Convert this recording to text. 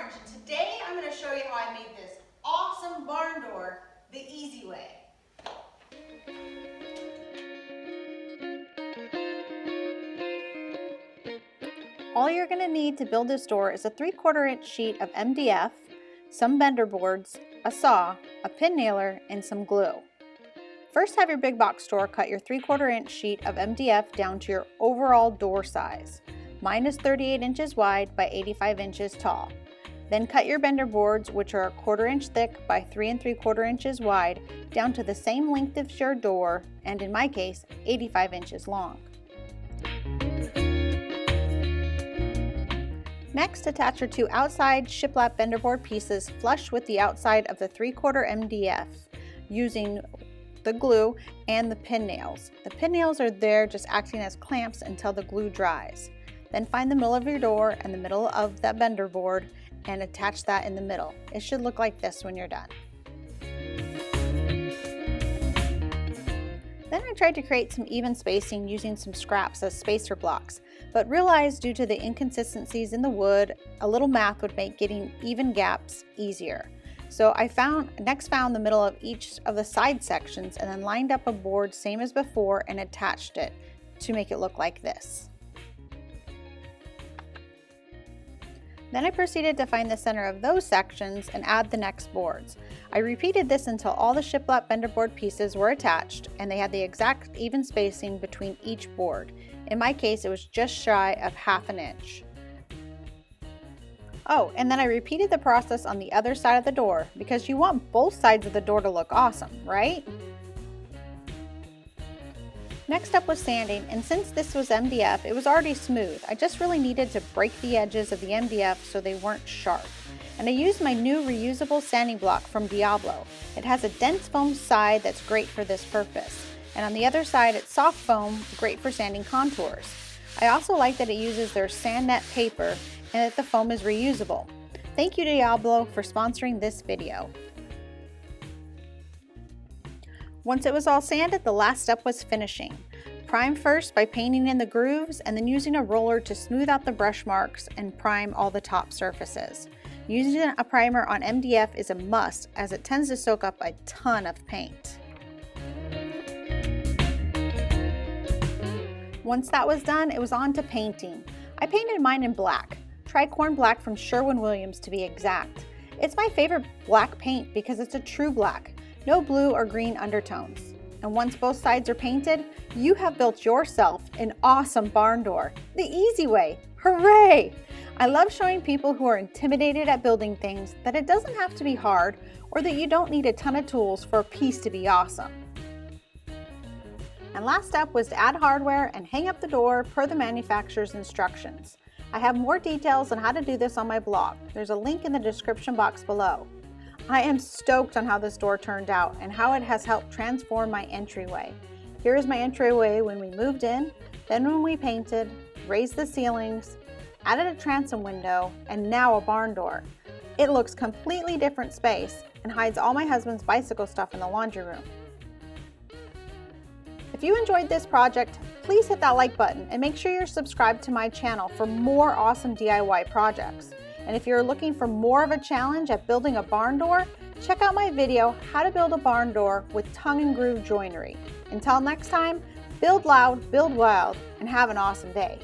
Orange, and today I'm going to show you how I made this awesome barn door the easy way. All you're going to need to build this door is a 3/4 inch sheet of MDF, some bender boards, a saw, a pin nailer, and some glue. First, have your big box store cut your 3/4 inch sheet of MDF down to your overall door size. Mine is 38 inches wide by 85 inches tall. Then cut your bender boards, which are 1/4 inch thick by 3 3/4 inches wide, down to the same length as your door, and in my case, 85 inches long. Next, attach your 2 outside shiplap bender board pieces flush with the outside of the 3/4 MDF using the glue and the pin nails. The pin nails are there just acting as clamps until the glue dries. Then find the middle of your door and the middle of that bender board and attach that in the middle. It should look like this when you're done. Then I tried to create some even spacing using some scraps as spacer blocks, but realized due to the inconsistencies in the wood, a little math would make getting even gaps easier. So I next found the middle of each of the side sections and then lined up a board same as before and attached it to make it look like this. Then I proceeded to find the center of those sections and add the next boards. I repeated this until all the shiplap bender board pieces were attached and they had the exact even spacing between each board. In my case, it was just shy of 1/2 inch. Oh, and then I repeated the process on the other side of the door because you want both sides of the door to look awesome, right? Next up was sanding, and since this was MDF, it was already smooth. I just really needed to break the edges of the MDF so they weren't sharp. And I used my new reusable sanding block from Diablo. It has a dense foam side that's great for this purpose. And on the other side, it's soft foam, great for sanding contours. I also like that it uses their sand net paper and that the foam is reusable. Thank you Diablo for sponsoring this video. Once it was all sanded, the last step was finishing. Prime first by painting in the grooves and then using a roller to smooth out the brush marks and prime all the top surfaces. Using a primer on MDF is a must as it tends to soak up a ton of paint. Once that was done, it was on to painting. I painted mine in black, tricorn black from Sherwin-Williams to be exact. It's my favorite black paint because it's a true black. No blue or green undertones. And once both sides are painted, you have built yourself an awesome barn door. The easy way, hooray! I love showing people who are intimidated at building things that it doesn't have to be hard or that you don't need a ton of tools for a piece to be awesome. And last step was to add hardware and hang up the door per the manufacturer's instructions. I have more details on how to do this on my blog. There's a link in the description box below. I am stoked on how this door turned out and how it has helped transform my entryway. Here is my entryway when we moved in, then when we painted, raised the ceilings, added a transom window, and now a barn door. It looks completely different space and hides all my husband's bicycle stuff in the laundry room. If you enjoyed this project, please hit that like button and make sure you're subscribed to my channel for more awesome DIY projects. And if you're looking for more of a challenge at building a barn door, check out my video, How to Build a Barn Door with Tongue and Groove Joinery. Until next time, build loud, build wild, and have an awesome day.